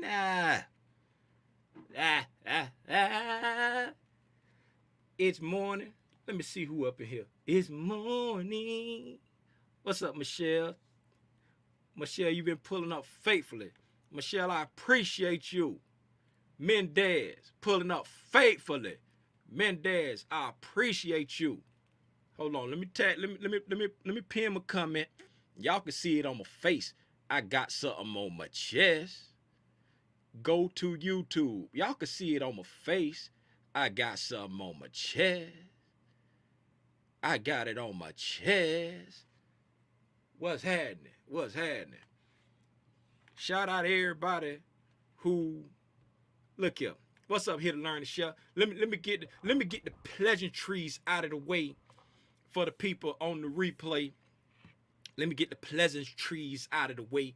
Ah, ah, ah, ah. It's morning. Let me see who up in here. It's morning. What's up, Michelle? Michelle, you've been pulling up faithfully. Michelle, I appreciate you. Mendez, pulling up faithfully. Mendez, I appreciate you. Hold on, let me tag. Let me pin my comment. Y'all can see it on my face. I got something on my chest. Go to YouTube. Y'all can see it on my face. I got something on my chest. I got it on my chest. What's happening? What's happening? Shout out to everybody who look here. What's up here to learn the show? Let me get the pleasantries out of the way for the people on the replay. Let me get the pleasantries out of the way.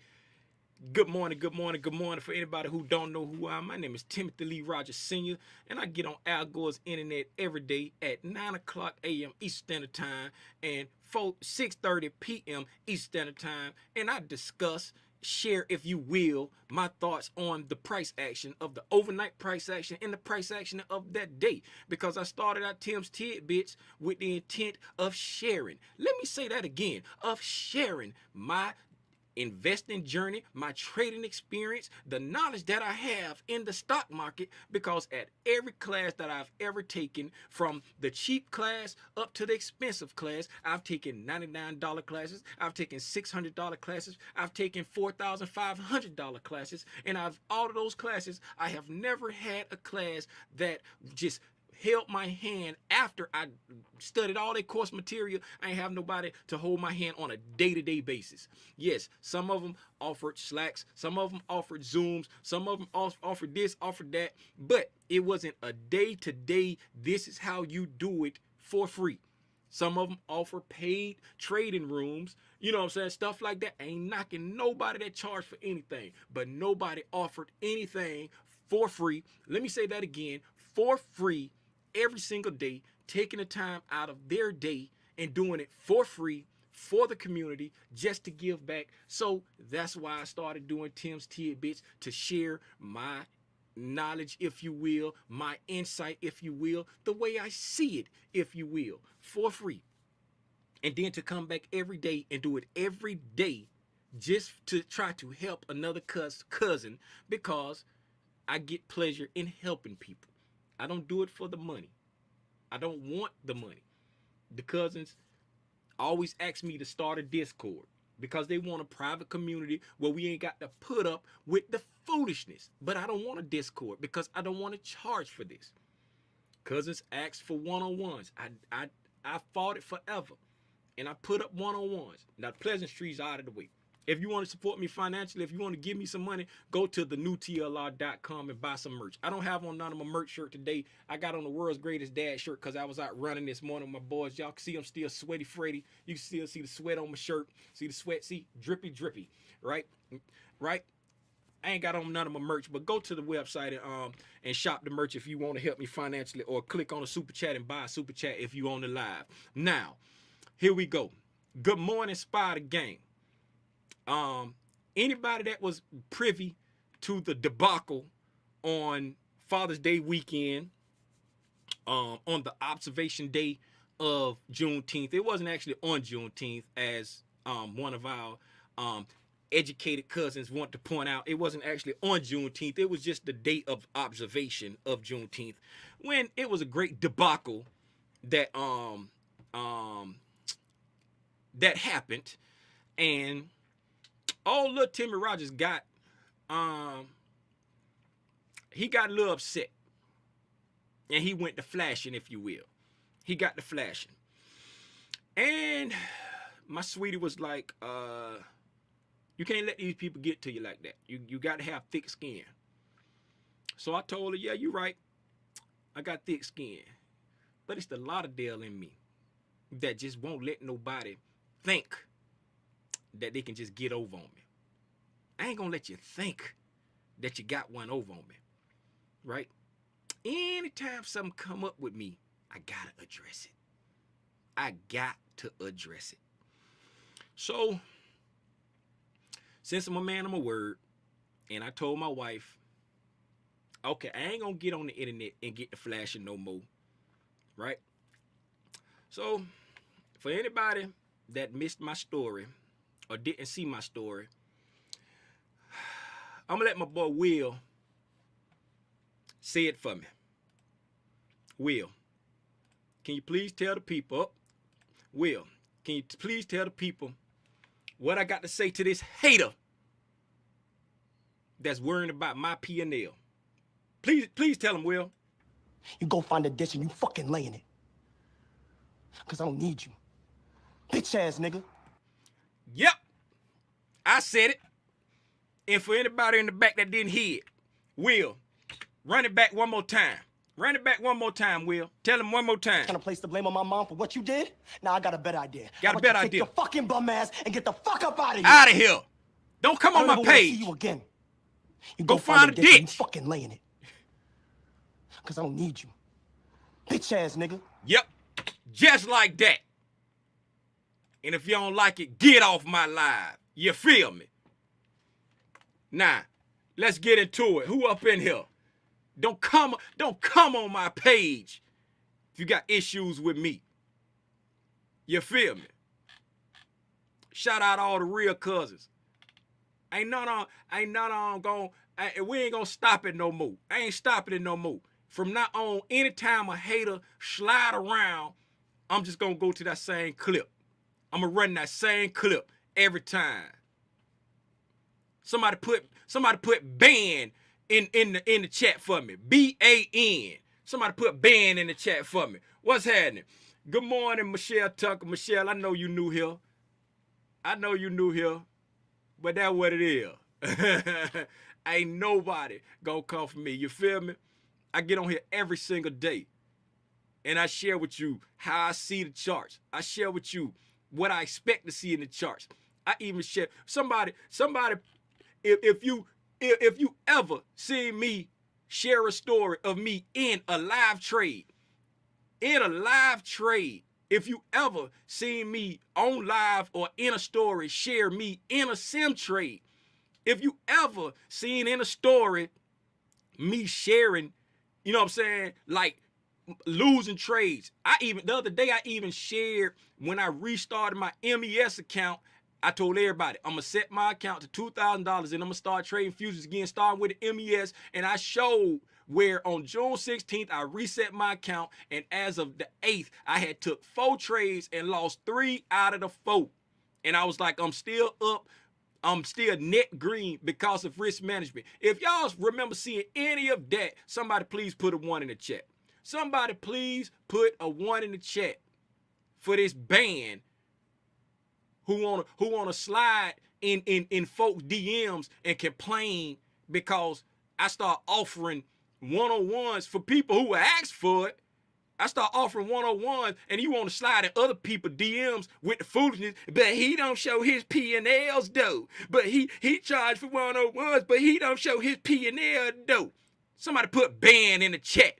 Good morning, good morning, good morning. For anybody who don't know who I am, my name is Timothy Lee Rogers Sr., and I get on Al Gore's internet every day at 9 o'clock a.m. Eastern Standard Time and 6:30 p.m. Eastern Standard Time, and I discuss, share, if you will, my thoughts on the price action of the overnight price action and the price action of that day, because I started out Tim's Tidbits with the intent of sharing. Let me say that again, of sharing my investing journey, my trading experience, the knowledge that I have in the stock market, because at every class that I've ever taken, from the cheap class up to the expensive class, I've taken $99 classes, I've taken $600 classes, I've taken $4,500 classes, and all of those classes, I have never had a class that just held my hand after I studied all that course material. I ain't have nobody to hold my hand on a day-to-day basis. Yes, some of them offered Slacks, some of them offered Zooms, some of them offered this, offered that, but it wasn't a day-to-day, this is how you do it for free. Some of them offer paid trading rooms, you know what I'm saying, stuff like that. Ain't knocking nobody that charged for anything, but nobody offered anything for free. Let me say that again, for free, every single day, taking the time out of their day and doing it for free for the community, just to give back. So that's why I started doing Tim's Tidbits, to share my knowledge, if you will, my insight, if you will, the way I see it, if you will, for free. And then to come back every day and do it every day, just to try to help another cousin, because I get pleasure in helping people. I don't do it for the money. I don't want the money. The cousins always ask me to start a Discord because they want a private community where we ain't got to put up with the foolishness. But I don't want a Discord because I don't want to charge for this. Cousins ask for one-on-ones. I fought it forever, and I put up one-on-ones. Now, pleasantries out of the way. If you want to support me financially, if you want to give me some money, go to thenewtlr.com and buy some merch. I don't have on none of my merch shirt today. I got on the world's greatest dad shirt because I was out running this morning with my boys. Y'all can see I'm still sweaty Freddy. You can still see the sweat on my shirt. See the sweat? See? Drippy, drippy. Right? Right? I ain't got on none of my merch, but go to the website and shop the merch if you want to help me financially, or click on the super chat and buy a super chat if you on the live. Now, here we go. Good morning, Spider Gang. Anybody that was privy to the debacle on Father's Day weekend, on the observation day of Juneteenth, it wasn't actually on Juneteenth, as one of our educated cousins want to point out. It wasn't actually on Juneteenth. It was just the day of observation of Juneteenth, when it was a great debacle that that happened. And all little Timmy Rogers got, he got a little upset, and he went to flashing, if you will. He got to flashing, and my sweetie was like, you can't let these people get to you like that. You got to have thick skin. So I told her, yeah, you're right. I got thick skin, but it's the Lauderdale in me that just won't let nobody think that they can just get over on me. I ain't gonna let you think that you got one over on me, right? Anytime something come up with me, I gotta address it. I got to address it. So Since I'm a man, I'm a word. And I told my wife, okay, I ain't gonna get on the internet and get the flashing no more. Right? So, for anybody that missed my story or didn't see my story, I'm gonna let my boy Will say it for me. Will, can you please tell the people, Will, can you please tell the people what I got to say to this hater that's worrying about my P&L? Please tell him, Will. You go find a ditch and you fucking lay in it. Cause I don't need you. Bitch ass nigga. Yep, I said it. And for anybody in the back that didn't hear it, Will, run it back one more time. Run it back one more time, Will. Tell him one more time. Trying to place the blame on my mom for what you did? Now I got a better idea. Got a better idea. idea. Take your fucking bum ass and get the fuck up out of here. Out of here. Don't come on my page. See you again. You go find a ditch. You fucking lay in it. Cause I don't need you. Bitch ass nigga. Yep. Just like that. And if you don't like it, get off my live. You feel me? Now, let's get into it. Who up in here? Don't come on my page if you got issues with me. You feel me? Shout out all the real cousins. We ain't gonna stop it no more. I ain't stopping it no more. From now on, anytime a hater slide around, I'm just gonna go to that same clip. I'm gonna run that same clip every time. Somebody put ban in the chat for me. BAN. Somebody put ban in the chat for me. What's happening? Good morning, Michelle Tucker. Michelle, I know you new here. But that's what it is. Ain't nobody gonna come for me. You feel me? I get on here every single day. And I share with you how I see the charts. I share with you what I expect to see in the charts. I even share somebody, if you ever see me share a story of me in a live trade, if you ever seen me on live or in a story share me in a sim trade, if you ever seen in a story me sharing, you know what I'm saying, like losing trades. The other day I even shared when I restarted my MES account. I told everybody, I'm going to set my account to $2,000 and I'm going to start trading futures again, starting with the MES. And I showed where on June 16th, I reset my account. And as of the 8th, I had took 4 trades and lost 3 out of the 4. And I was like, I'm still up. I'm still net green because of risk management. If y'all remember seeing any of that, somebody please put a 1 in the chat. Somebody please put a 1 in the chat for this ban who wanna slide in folks DMs and complain because I start offering one-on-ones for people who asked for it. I start offering one-on-ones and you want to slide in other people DMs with the foolishness, but he don't show his P&Ls though. But he charged for one-on-ones, but he don't show his P&L though. Somebody put ban in the chat.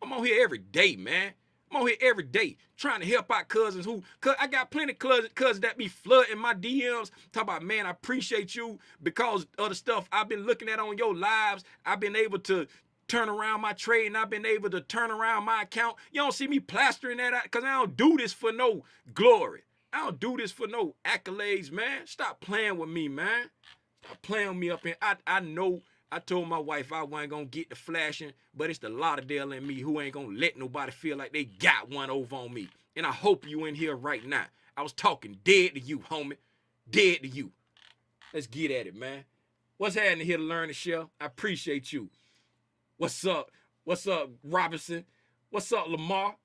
I'm on here every day, man. I'm on here every day trying to help out cousins cause I got plenty of cousins that be flooding my DMs. Talk about, man, I appreciate you because of the stuff I've been looking at on your lives. I've been able to turn around my trade and I've been able to turn around my account. You don't see me plastering that out because I don't do this for no glory. I don't do this for no accolades, man. Stop playing with me, man. Stop playing with me up here. I know I told my wife I wasn't going to get the flashing, but it's the Lauderdale in me who ain't going to let nobody feel like they got one over on me. And I hope you in here right now. I was talking dead to you, homie. Dead to you. Let's get at it, man. What's happening here to learn and share? I appreciate you. What's up? What's up, Robinson? What's up, Lamar?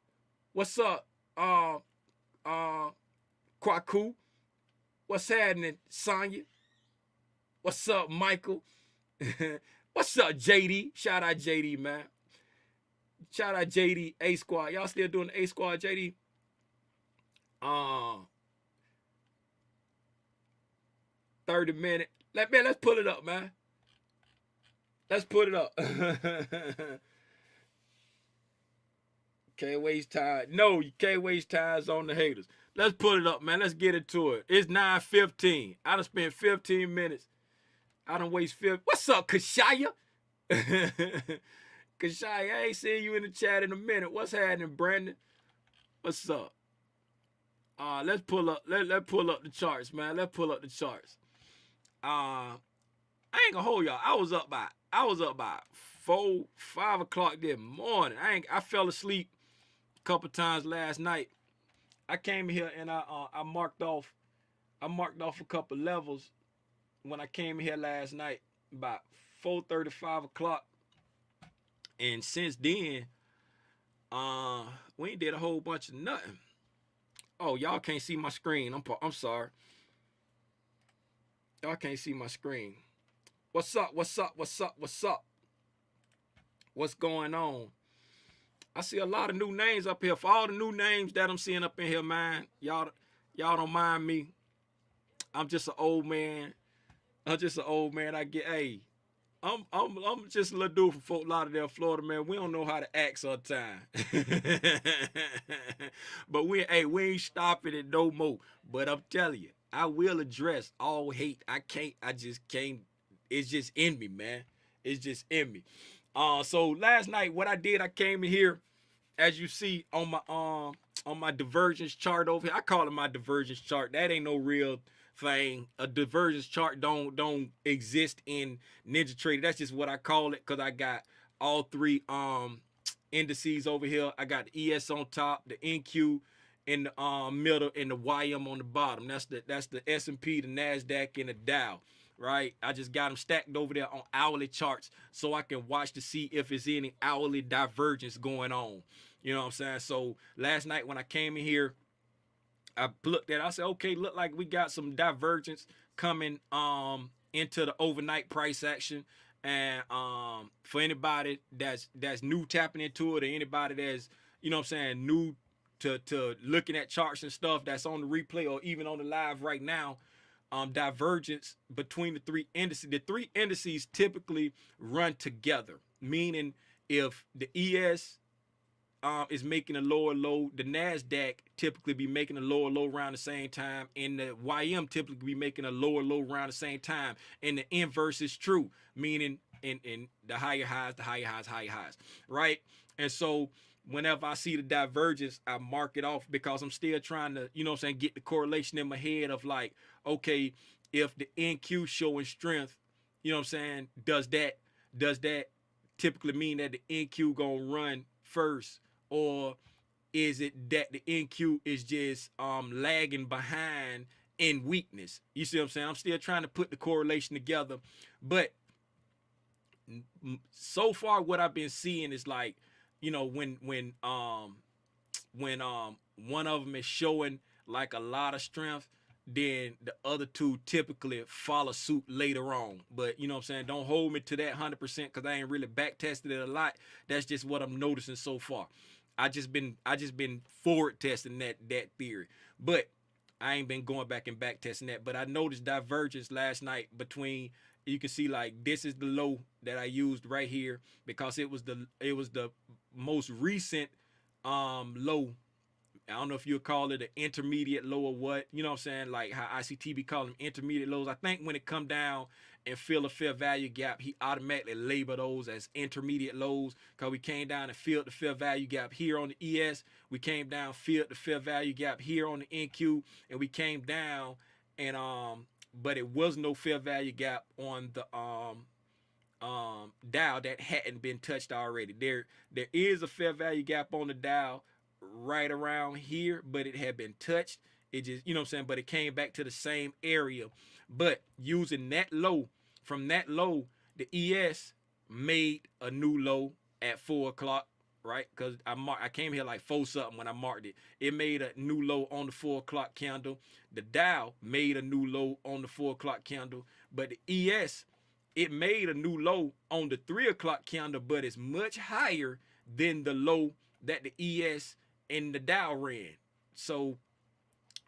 What's up, Kwaku? What's happening, Sonya? What's up, Michael? What's up, JD? Shout out JD, man. Shout out JD, A Squad. Y'all still doing the A Squad, JD? 30 minutes. Let's pull it up, man. Let's put it up. Can't waste time. No, you can't waste time on the haters. Let's put it up, man. Let's get into it. It's 9:15. I done spent 15 minutes. I done waste 15. What's up, Kashaya? Kashaya, I ain't seen you in the chat in a minute. What's happening, Brandon? What's up? Let's pull up. Let's pull up the charts, man. Let's pull up the charts. I ain't gonna hold y'all. I was up by 4, 5 o'clock this morning. I fell asleep a couple times last night. I came here and I marked off a couple levels when I came here last night about 4:30, 5 o'clock. And since then, we ain't did a whole bunch of nothing. Oh, y'all can't see my screen. I'm sorry. Y'all can't see my screen. What's up? What's up? What's up? What's up? What's going on? I see a lot of new names up here. For all the new names that I'm seeing up in here, man, y'all don't mind me. I'm just an old man. I'm just an old man. I'm just a little dude from Fort Lauderdale, Florida, man. We don't know how to act sometimes. But we ain't stopping it no more. But I'm telling you, I will address all hate. I just can't. It's just in me, man. It's just in me. So last night, what I did, I came in here, as you see on my divergence chart over here. I call it my divergence chart. That ain't no real thing. A divergence chart don't exist in NinjaTrader. That's just what I call it, because I got all three indices over here. I got the ES on top, the NQ in the middle, and the YM on the bottom. That's the S&P, the NASDAQ, and the Dow. Right, I just got them stacked over there on hourly charts so I can watch to see if there's any hourly divergence going on. You know what I'm saying? So last night when I came in here, I looked at it, I said, okay, look like we got some divergence coming into the overnight price action. And for anybody that's new tapping into it, or anybody that's, you know what I'm saying, new to looking at charts and stuff that's on the replay or even on the live right now, divergence between the three indices. The three indices typically run together, meaning if the ES is making a lower low, the NASDAQ typically be making a lower low around the same time, and the YM typically be making a lower low around the same time. And the inverse is true, meaning in the higher highs, higher highs, right? And so whenever I see the divergence, I mark it off, because I'm still trying to, you know what I'm saying, get the correlation in my head of like, okay, if the NQ showing strength, you know what I'm saying, does that typically mean that the NQ gonna run first, or is it that the NQ is just lagging behind in weakness? You see what I'm saying? I'm still trying to put the correlation together, but so far what I've been seeing is like, you know, when one of them is showing like a lot of strength, then the other two typically follow suit later on. But you know what I'm saying, don't hold me to that 100%, because I ain't really back tested it a lot. That's just what I'm noticing so far. I just been forward testing that theory, but I ain't been going back and back testing that. But I noticed divergence last night between, you can see like this is the low that I used right here, because it was the most recent low. I don't know if you'll call it an intermediate low or what, you know what I'm saying, like how ICT be calling them intermediate lows. I think when it come down and fill a fair value gap, he automatically label those as intermediate lows, because we came down and filled the fair value gap here on the ES, we came down, filled the fair value gap here on the NQ, and we came down and but it was no fair value gap on the Dow that hadn't been touched already. There is a fair value gap on the Dow right around here, but it had been touched. It just, you know what I'm saying, but it came back to the same area. But using that low, from that low, the ES made a new low at 4 o'clock, right? Because I came here like 4 something when I marked it. It made a new low on the 4 o'clock candle. The Dow made a new low on the 4 o'clock candle, but the ES, it made a new low on the 3 o'clock candle, but it's much higher than the low that the ES and the Dow ran. So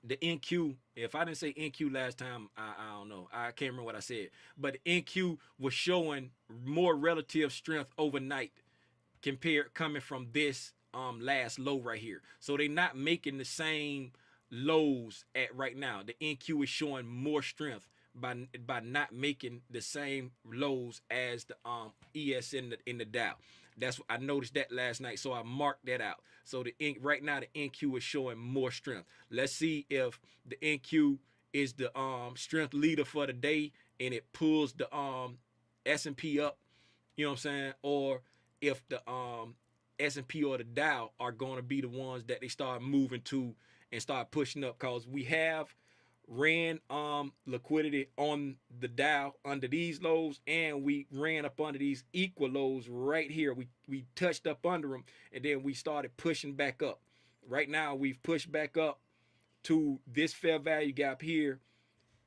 the NQ, if I didn't say NQ last time, I don't know. I can't remember what I said. But the NQ was showing more relative strength overnight compared coming from this last low right here. So they're not making the same lows at right now. The NQ is showing more strength by not making the same lows as the ES in the Dow. That's what I noticed that last night, so I marked that out. So right now the NQ is showing more strength. Let's see if the NQ is the strength leader for the day and it pulls the S&P up, you know what I'm saying, or if the S&P or the Dow are going to be the ones that they start moving to and start pushing up, because we have ran liquidity on the Dow under these lows, and we ran up under these equal lows right here. We touched up under them, and then we started pushing back up. Right now we've pushed back up to this fair value gap here,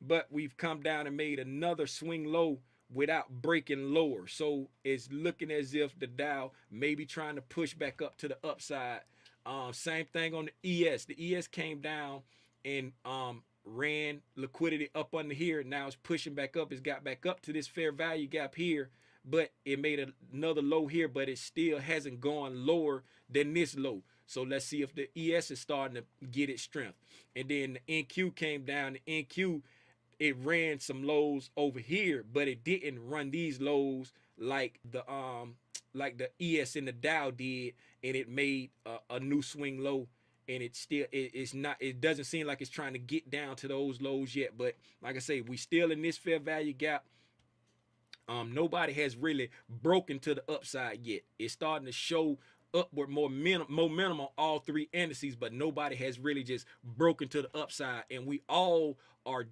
but we've come down and made another swing low without breaking lower. So it's looking as if the Dow may be trying to push back up to the upside. Same thing on the ES. The ES came down and ran liquidity up under here. Now it's pushing back up. It's got back up to this fair value gap here, but it made another low here, but it still hasn't gone lower than this low. So let's see if the ES is starting to get its strength. And then the NQ came down. The NQ, it ran some lows over here, but it didn't run these lows like the ES and the Dow did, and it made a new swing low. And it doesn't seem like it's trying to get down to those lows yet. But like I say, we still in this fair value gap. Nobody has really broken to the upside yet. It's starting to show upward momentum on all three indices, but nobody has really just broken to the upside, and we all are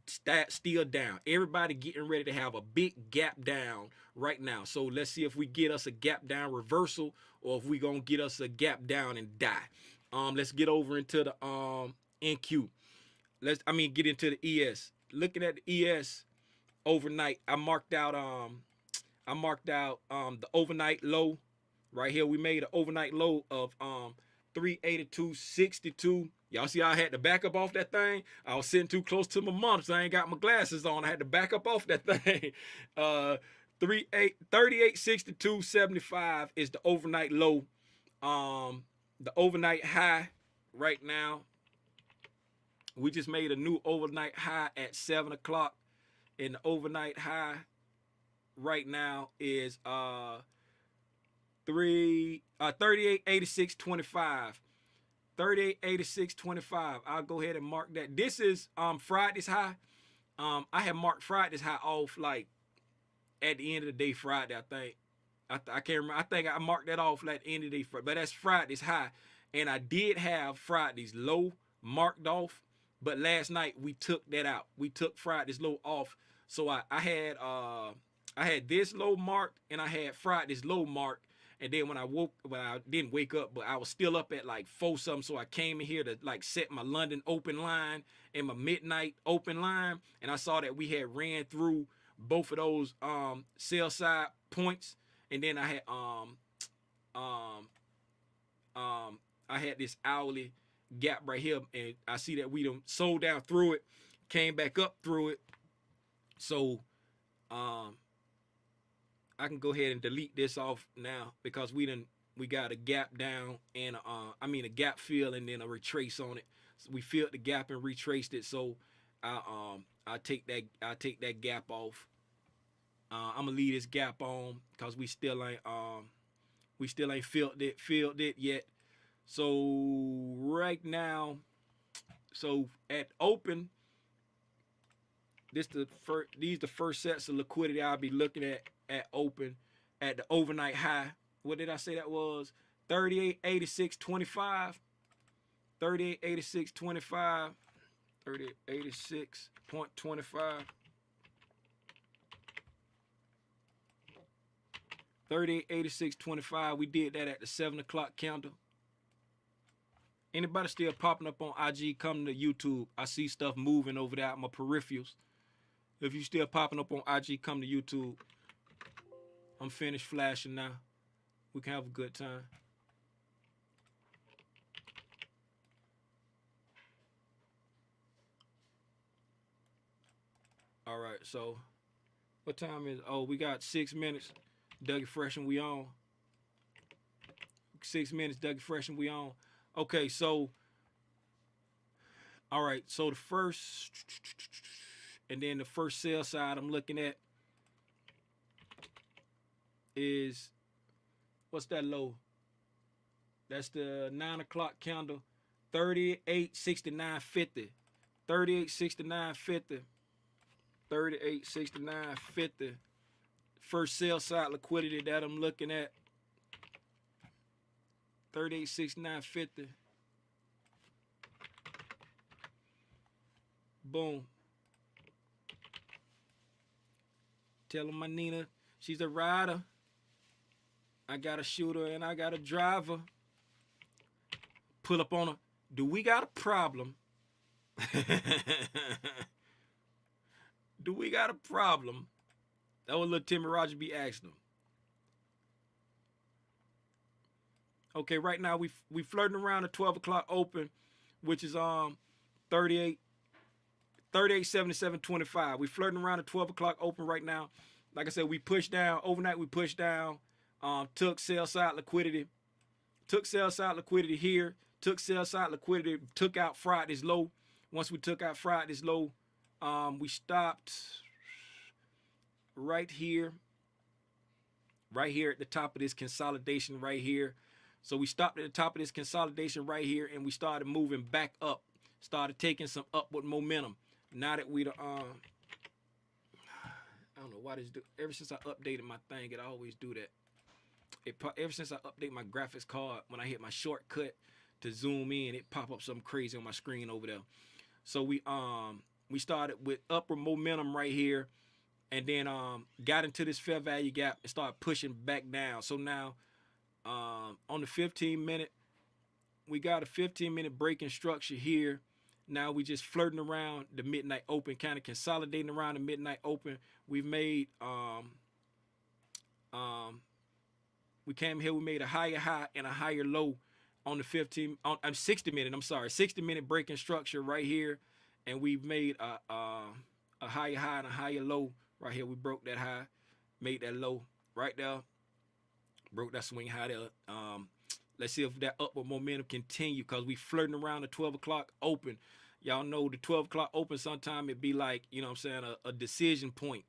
still down. Everybody getting ready to have a big gap down right now. So let's see if we get us a gap down reversal, or if we gonna get us a gap down and die. Let's get over into the NQ. Get into the ES. Looking at the ES overnight, I marked out the overnight low right here. We made an overnight low of 382.62. Y'all see how I had to back up off that thing? I was sitting too close to my monitor, so I ain't got my glasses on. I had to back up off that thing. 38.62.75 is the overnight low. The overnight high right now, we just made a new overnight high at 7 o'clock, and the overnight high right now is 38.86.25. 38.86.25. I'll go ahead and mark that. This is Friday's high. I had marked Friday's high off like at the end of the day Friday, I think. I can't remember. I think I marked that off at the end of the day, but that's Friday's high. And I did have Friday's low marked off, but last night we took that out. We took Friday's low off. So I had this low marked, and I had Friday's low marked. And then when I didn't wake up, but I was still up at like 4 something. So I came in here to like set my London open line and my midnight open line. And I saw that we had ran through both of those sell side points. And then I had this hourly gap right here, and I see that we done sold down through it, came back up through it. So I can go ahead and delete this off now, because we got a gap down and a gap fill and then a retrace on it. So we filled the gap and retraced it. So I take that gap off. I'm gonna leave this gap on because we still ain't filled it yet. So right now, so at open, these the first sets of liquidity I'll be looking at open at the overnight high. What did I say that was? 38.86.25. 38.86.25. 38.86.25. 38.86.25. We did that at the 7 o'clock candle. Anybody still popping up on IG, come to YouTube. I see stuff moving over there at my peripherals. If you still popping up on IG, come to YouTube. I'm finished flashing now. We can have a good time. All right, so what time is it? Oh, we got 6 minutes. Dougie Fresh and we on. 6 minutes, Dougie Fresh and we on. Okay, so All right, so the first, and then the first sell side I'm looking at is, what's that low? That's the 9 o'clock candle, 38.69.50. 38.69.50. 38.69.50. First sell side liquidity that I'm looking at, 38.69.50. Boom. Telling my Nina she's a rider. I got a shooter and I got a driver. Pull up on her. Do we got a problem? Do we got a problem? That was little Timmy Roger be asking him. Okay, right now we flirting around the 12 o'clock open, which is 38 77.25. We flirting around the 12 o'clock open right now. Like I said, we pushed down overnight. We pushed down. Took sell side liquidity. Took sell side liquidity here. Took sell side liquidity. Took out Friday's low. Once we took out Friday's low, we stopped right here. Right here at the top of this consolidation right here. So we stopped at the top of this consolidation right here, and we started moving back up. Started taking some upward momentum. Now that we I don't know why this do. Ever since I updated my thing, it always do that. Ever since I update my graphics card, when I hit my shortcut to zoom in, it pop up something crazy on my screen over there. So we started with upward momentum right here, and then got into this fair value gap and started pushing back down. So now on the 15-minute, we got a 15-minute breaking structure here. Now we just flirting around the midnight open, kind of consolidating around the midnight open. We've made we came here, we made a higher high and a higher low on the 60-minute. I'm sorry, 60-minute breaking structure right here, and we've made a higher high and a higher low right here. We broke that high, made that low right there, broke that swing high there. Let's see if that upward momentum continue, because we flirting around the 12 o'clock open. Y'all know the 12 o'clock open, sometime it be like, you know what I'm saying, a decision point.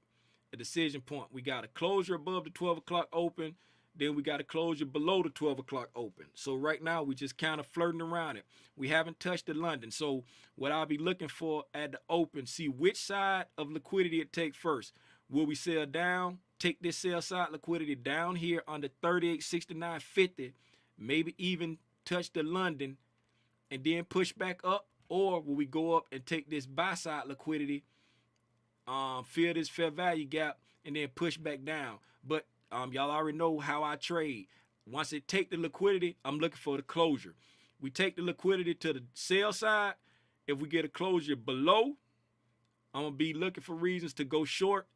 A decision point. We got a closure above the 12 o'clock open. Then we got a closure below the 12 o'clock open. So right now we just kind of flirting around it. We haven't touched the London. So what I'll be looking for at the open, see which side of liquidity it take first. Will we sell down? Take this sell side liquidity down here under 38.69.50. Maybe even touch the London and then push back up, or will we go up and take this buy side liquidity, fill this fair value gap, and then push back down? But y'all already know how I trade. Once it take the liquidity, I'm looking for the closure. We take the liquidity to the sell side. If we get a closure below, I'm gonna be looking for reasons to go short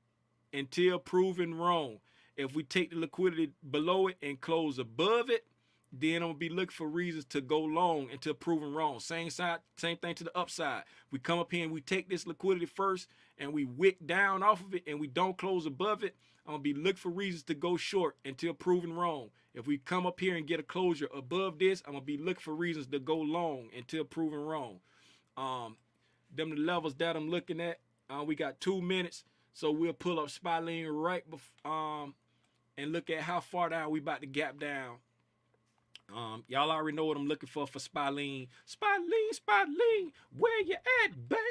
until proven wrong. If we take the liquidity below it and close above it, then I'm gonna be looking for reasons to go long until proven wrong. Same thing to the upside. We come up here and we take this liquidity first and we wick down off of it and we don't close above it, I'm gonna be looking for reasons to go short until proven wrong. If we come up here and get a closure above this, I'm gonna be looking for reasons to go long until proven wrong. Them the levels that I'm looking at. We got 2 minutes, so we'll pull up SPY lean right before and look at how far down we about to gap down. Y'all already know what I'm looking for SPY lean. SPY lean, where you at, baby?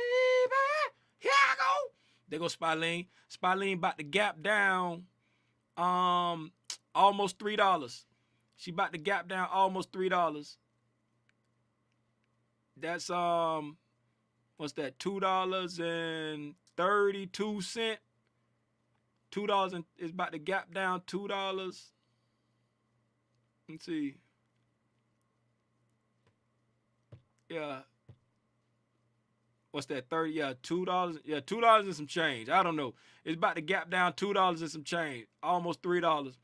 Here I go. There go SPY lean. SPY lean about to gap down almost $3. She about to gap down almost $3. That's what's that? $2.32. $2 is about to gap down $2. Let's see. Yeah. What's that? 30? Yeah, $2. Yeah, $2 and some change. I don't know. It's about to gap down $2 and some change. Almost $3.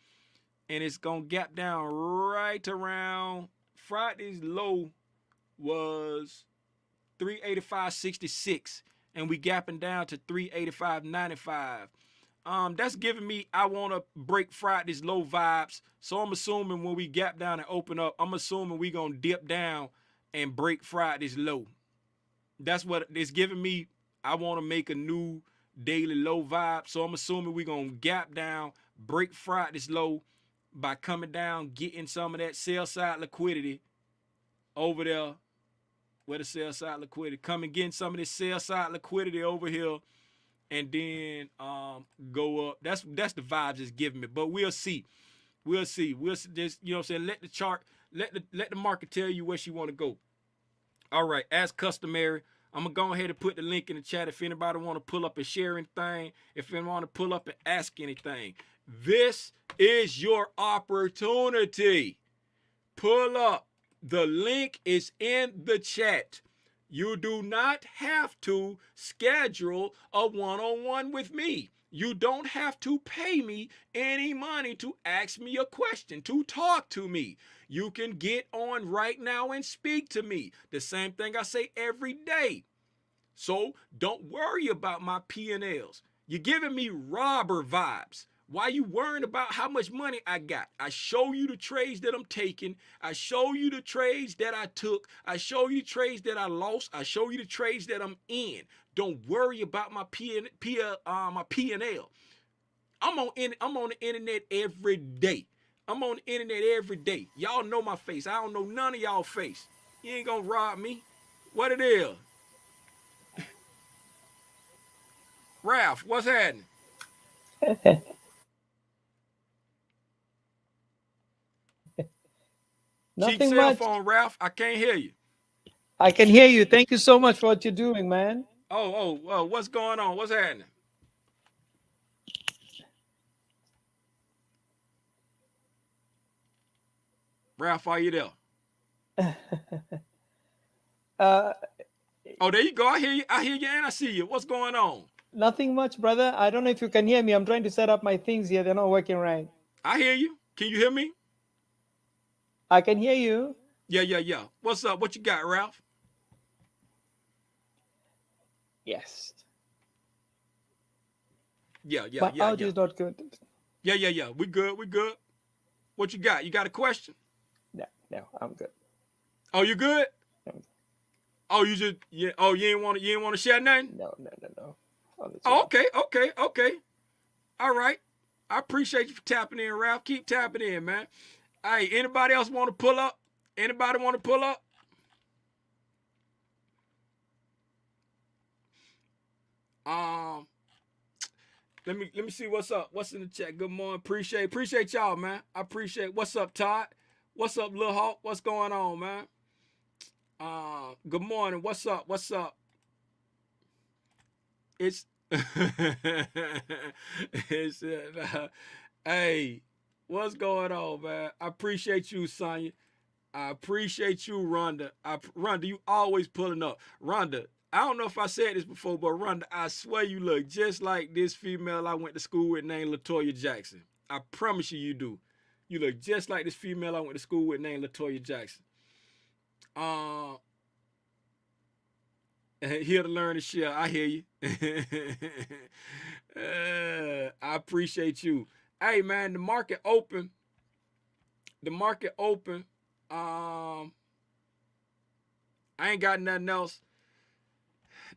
And it's gonna gap down right around Friday's low was 385.66. And we gapping down to 385.95. That's giving me, I want to break Friday's low vibes. So I'm assuming when we gap down and open up, I'm assuming we going to dip down and break Friday's low. That's what it's giving me. I want to make a new daily low vibe. So I'm assuming we're gonna gap down, break Friday's low by coming down, getting some of that sell side liquidity over there. Where the sell side liquidity, come and getting some of this sell side liquidity over here, and then go up. That's the vibes it's giving me. But we'll see. We'll see. We'll see. Just, you know what I'm saying? Let the chart, let the market tell you where she want to go. All right, as customary, I'm gonna go ahead and put the link in the chat if anybody want to pull up and share anything, if anyone want to pull up and ask anything. This is your opportunity. Pull up. The link is in the chat. You do not have to schedule a one-on-one with me. You don't have to pay me any money to ask me a question, to talk to me. You can get on right now and speak to me. The same thing I say every day. So don't worry about my P&Ls. You're giving me robber vibes. Why you worrying about how much money I got? I show you the trades that I'm taking. I show you the trades that I took. I show you the trades that I lost. I show you the trades that I'm in. Don't worry about my P&L. I'm on the internet every day. I'm on the internet every day. Y'all know my face. I don't know none of y'all face. You ain't gonna rob me. What it is? Ralph, what's happening? Cheap Nothing cell much. phone, Ralph. I can't hear you. I can hear you. Thank you so much for what you're doing, man. Oh, what's going on? What's happening? Ralph, are you there? Uh, Oh, there you go. I hear you. I hear you and I see you. What's going on? Nothing much, brother. I don't know if you can hear me. I'm trying to set up my things here. They're not working right. I hear you. Can you hear me? I can hear you. Yeah. What's up? What you got, Ralph? Yes. Yeah. My audio is not good. Yeah. We good. We good. What you got? You got a question? No, I'm good. Oh, you good? I'm- Oh, Oh, you ain't want to share nothing? No. On the Oh, chat. okay. All right. I appreciate you for tapping in, Ralph. Keep tapping in, man. Hey, anybody else want to pull up? Anybody want to pull up? Um, let me see what's up. What's in the chat? Good morning. Appreciate y'all, man. I appreciate. What's up, Todd? What's up, Lil Hawk? What's going on, man? Good morning. What's up? It's it's hey, what's going on, man? I appreciate you, Sonya. I appreciate you, Rhonda. Rhonda, you always pulling up. Rhonda, I don't know if I said this before, but Rhonda, I swear you look just like this female I went to school with named Latoya Jackson. I promise you, you do. You look just like this female I went to school with named Latoya Jackson. Here to learn and share. I hear you. I appreciate you. Hey, man, the market open. The market open. I ain't got nothing else.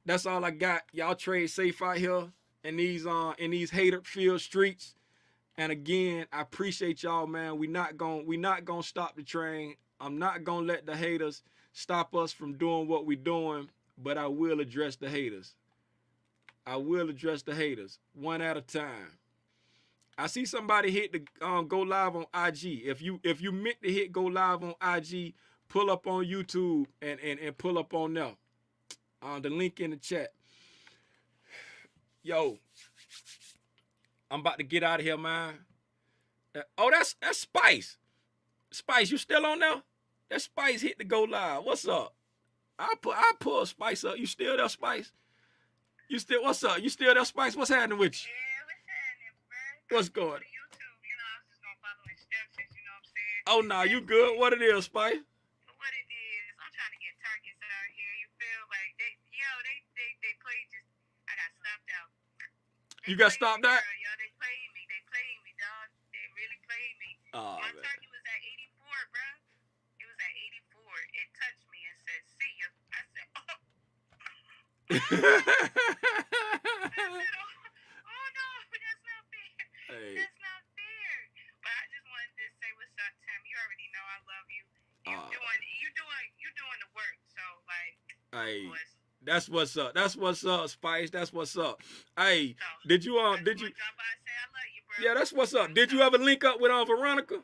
That's all I got. Y'all trade safe out here in these hater filled streets. And again, I appreciate y'all, man. We not gonna stop the train. I'm not gonna let the haters stop us from doing what we're doing, but I will address the haters. I will address the haters one at a time. I see somebody hit the go live on IG. If you meant to hit go live on IG, pull up on YouTube and pull up on there. The link in the chat. Yo, I'm about to get out of here, man. Oh, that's Spice. Spice, you still on there? That Spice hit the go live. What's up? I pull Spice up. You still there, Spice? You still what's up? You still there, Spice? What's happening with you? Yeah, what's happening, bro? What's going on? YouTube, I was just gonna follow instructions, you know what I'm saying? Oh nah, you good? What it is, Spice? What it is, I'm trying to get targets out here. You feel like they played just. I got stopped out. You got stopped out? Yo, they played me. They played me, dog. They really played me. Oh, My man. target was at 84, bro. It was at 84. It touched me and said, "See ya." I said, "Oh." oh no, that's not fair. Hey, That's not fair. But I just wanted to say what's up, Tim. You already know I love you. You doing the work. So like, hey, boys. that's what's up. That's what's up, Spice. That's what's up. Hey, So did you I just did you? want to drop by and say I love you, bro. Yeah, that's what's up. Did you ever link up with Veronica?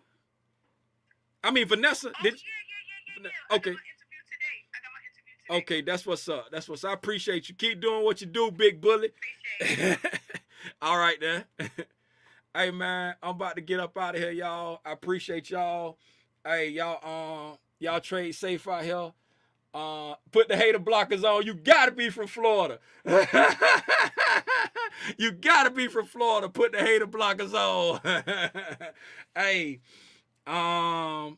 I mean Vanessa. Oh Did yeah. okay. I got my interview today. Okay, that's what's up. That's what's up. I appreciate you. Keep doing what you do, big bully. Appreciate it. All right then. Hey man, I'm about to get up out of here, y'all. I appreciate y'all. Hey, y'all trade safe out here. Put the hater blockers on. You gotta be from Florida. You gotta be from Florida. Put the hater blockers on. Hey, oh,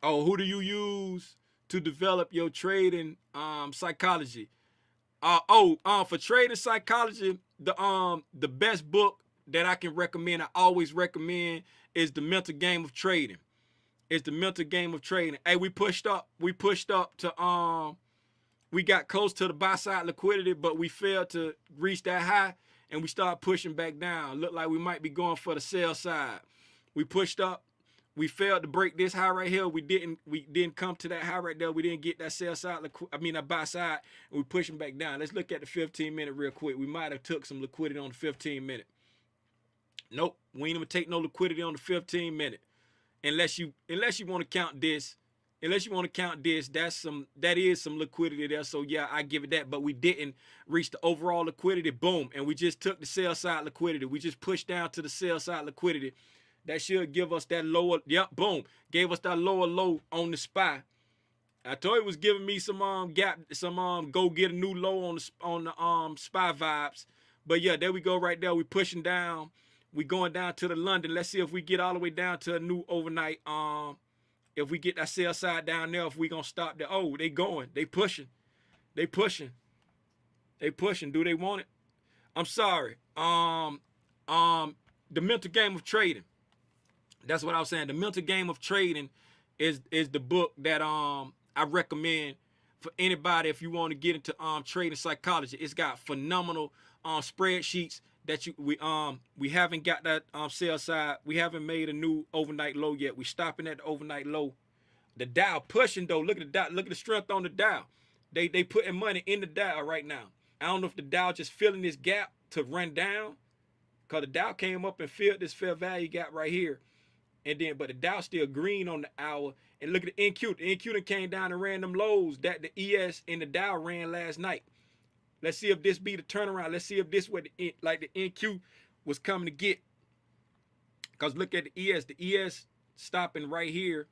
who do you use to develop your trading psychology? For trading psychology, the best book that I can recommend, I always recommend, is The Mental Game of Trading. It's The Mental Game of Trading. Hey, we pushed up to we got close to the buy side liquidity, but we failed to reach that high, and we started pushing back down. Looked like we might be going for the sell side. We pushed up. We failed to break this high right here. We didn't come to that high right there. We didn't get that sell side, that buy side, and we pushing back down. Let's look at the 15-minute real quick. We might have took some liquidity on the 15-minute. Nope, we ain't even take no liquidity on the 15-minute. Unless you want to count this. Unless you want to count this, that is some liquidity there. So yeah, I give it that. But we didn't reach the overall liquidity. Boom. And we just took the sell side liquidity. We just pushed down to the sell side liquidity. That should give us that lower, yep, boom. Gave us that lower low on the SPY. I told you it was giving me some go get a new low on the SPY vibes. But yeah, there we go right there. We pushing down. We going down to the London. Let's see if we get all the way down to a new overnight. If we get that sell side down there, if we gonna stop there. Oh, they going. They pushing. They pushing. They pushing. Do they want it? I'm sorry. The Mental Game of Trading. That's what I was saying. The Mental Game of Trading is the book that I recommend for anybody if you want to get into trading psychology. It's got phenomenal spreadsheets that we haven't got that sell side. We haven't made a new overnight low yet. We stopping at the overnight low. The Dow pushing though. Look at the Dow. Look at the strength on the Dow. They putting money in the Dow right now. I don't know if the Dow just filling this gap to run down, because the Dow came up and filled this fair value gap right here. And then, but the Dow still green on the hour. And look at the NQ. The NQ that came down and ran them lows that the ES and the Dow ran last night. Let's see if this be the turnaround. Let's see if this what the NQ was coming to get. Because look at the ES. The ES stopping right here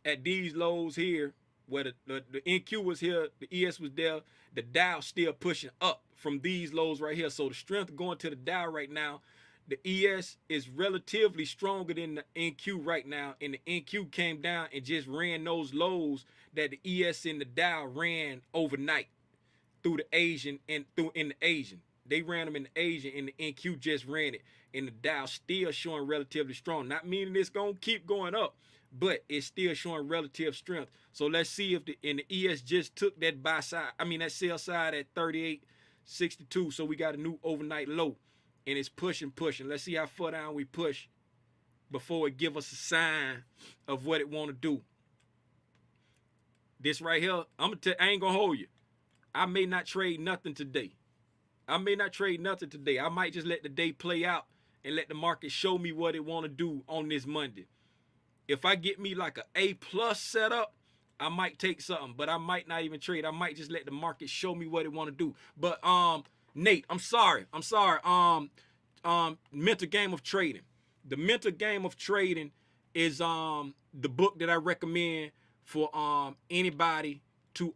at these lows here, where the NQ was here, the ES was there. The Dow still pushing up from these lows right here. So the strength going to the Dow right now. The ES is relatively stronger than the NQ right now, and the NQ came down and just ran those lows that the ES and the Dow ran overnight through the Asian and in the Asian. They ran them in the Asian, and the NQ just ran it, and the Dow still showing relatively strong. Not meaning it's gonna keep going up, but it's still showing relative strength. So let's see if the ES just took that buy side. I mean that sell side at 38.62. So we got a new overnight low. And it's pushing. Let's see how far down we push before it give us a sign of what it want to do. This right here, I ain't gonna hold you. I may not trade nothing today. I might just let the day play out and let the market show me what it want to do on this Monday. If I get me like a A+ setup, I might take something, but I might not even trade. I might just let the market show me what it want to do. But Nate, I'm sorry. Mental Game of Trading. The Mental Game of Trading is the book that I recommend for anybody to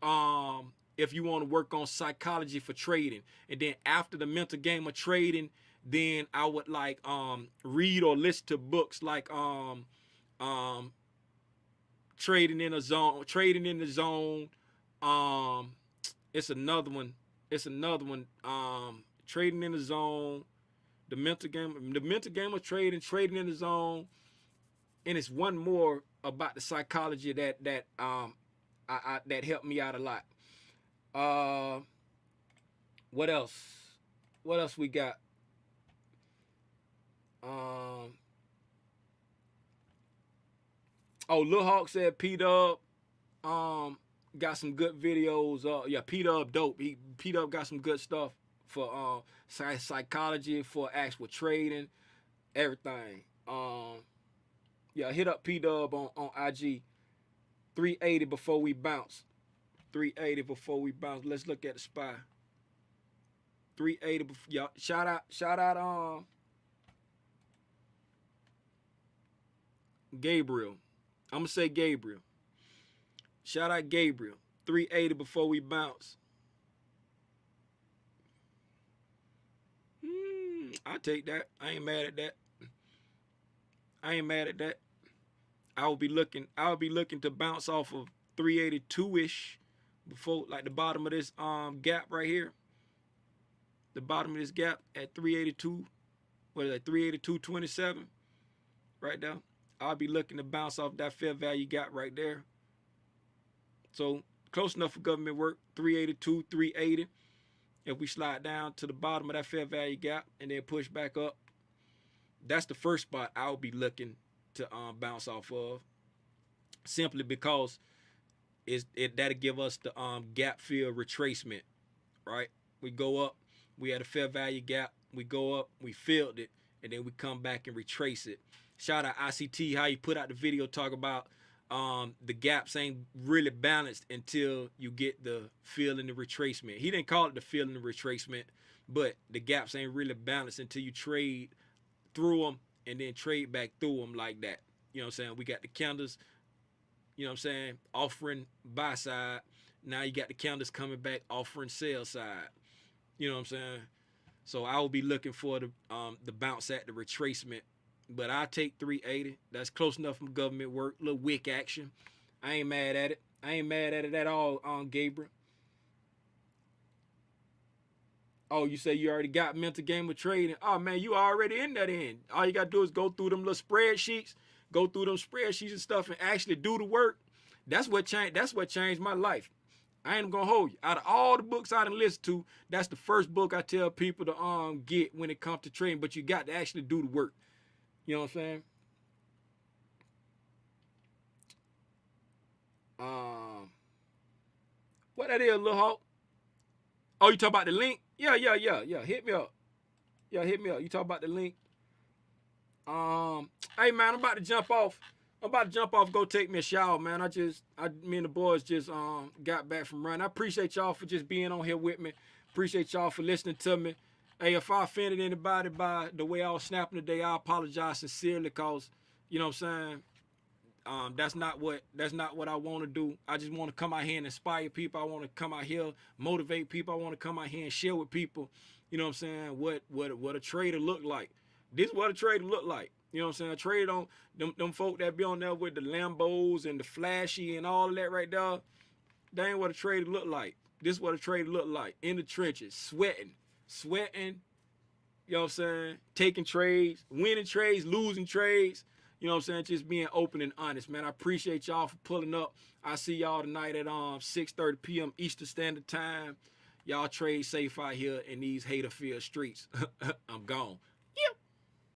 if you want to work on psychology for trading. And then after the Mental Game of Trading, then I would like read or listen to books like Trading in the Zone. It's another one. Trading in the Zone, the mental game of trading in the zone, and it's one more about the psychology that helped me out a lot. What else? What else we got? Um. Oh, Lil Hawk said P Dub got some good videos. Yeah, P Dub dope. P Dub got some good stuff for psychology, for actual trading, everything. Yeah, hit up P Dub on IG. 380 before we bounce. 380 before we bounce. Let's look at the spy. 380 before, y'all. Shout out Gabriel. I'm gonna say Gabriel. Shout out Gabriel. 380 before we bounce. I take that. I ain't mad at that. I ain't mad at that. I'll be looking to bounce off of 382-ish before, like, the bottom of this gap right here. The bottom of this gap at 382. What is that? 382.27 right there. I'll be looking to bounce off that fair value gap right there. So close enough for government work. 382, 380. If we slide down to the bottom of that fair value gap and then push back up, that's the first spot I'll be looking to bounce off of, simply because that'll give us the gap fill retracement, right? We go up, we had a fair value gap, we go up, we filled it, and then we come back and retrace it. Shout out ICT, how you put out the video talk about the gaps ain't really balanced until you get the fill and the retracement. He didn't call it the fill and the retracement, but the gaps ain't really balanced until you trade through them and then trade back through them like that. You know what I'm saying? We got the candles, you know what I'm saying, offering buy side. Now you got the candles coming back offering sell side. You know what I'm saying? So I will be looking for the bounce at the retracement. But I take 380. That's close enough for government work. Little wick action. I ain't mad at it. I ain't mad at it at all, Gabriel. Oh, you say you already got mental game of trading. Oh, man, you already in that end. All you got to do is go through them little spreadsheets, and stuff, and actually do the work. That's what changed my life. I ain't gonna hold you. Out of all the books I done listened to, that's the first book I tell people to get when it comes to trading. But you got to actually do the work. You know what I'm saying? What that is, Lil Hawk? Oh, you talk about the link? Yeah. Hit me up. Yeah, hit me up. You talk about the link. Hey man, I'm about to jump off. Go take me a shower, man. Me and the boys just got back from running. I appreciate y'all for just being on here with me. Appreciate y'all for listening to me. Hey, if I offended anybody by the way I was snapping today, I apologize sincerely, cause you know what I'm saying. That's not what I want to do. I just want to come out here and inspire people. I want to come out here, motivate people. I want to come out here and share with people, you know what I'm saying, what a trader look like. This is what a trader look like. You know what I'm saying? A trader don't them folk that be on there with the Lambos and the flashy and all of that right there. That ain't what a trader look like. This is what a trader look like. In the trenches, sweating, you know what I'm saying? Taking trades, winning trades, losing trades. You know what I'm saying? Just being open and honest, man. I appreciate y'all for pulling up. I see y'all tonight at 6:30 p.m. Eastern Standard Time. Y'all trade safe out here in these hater-filled streets. I'm gone.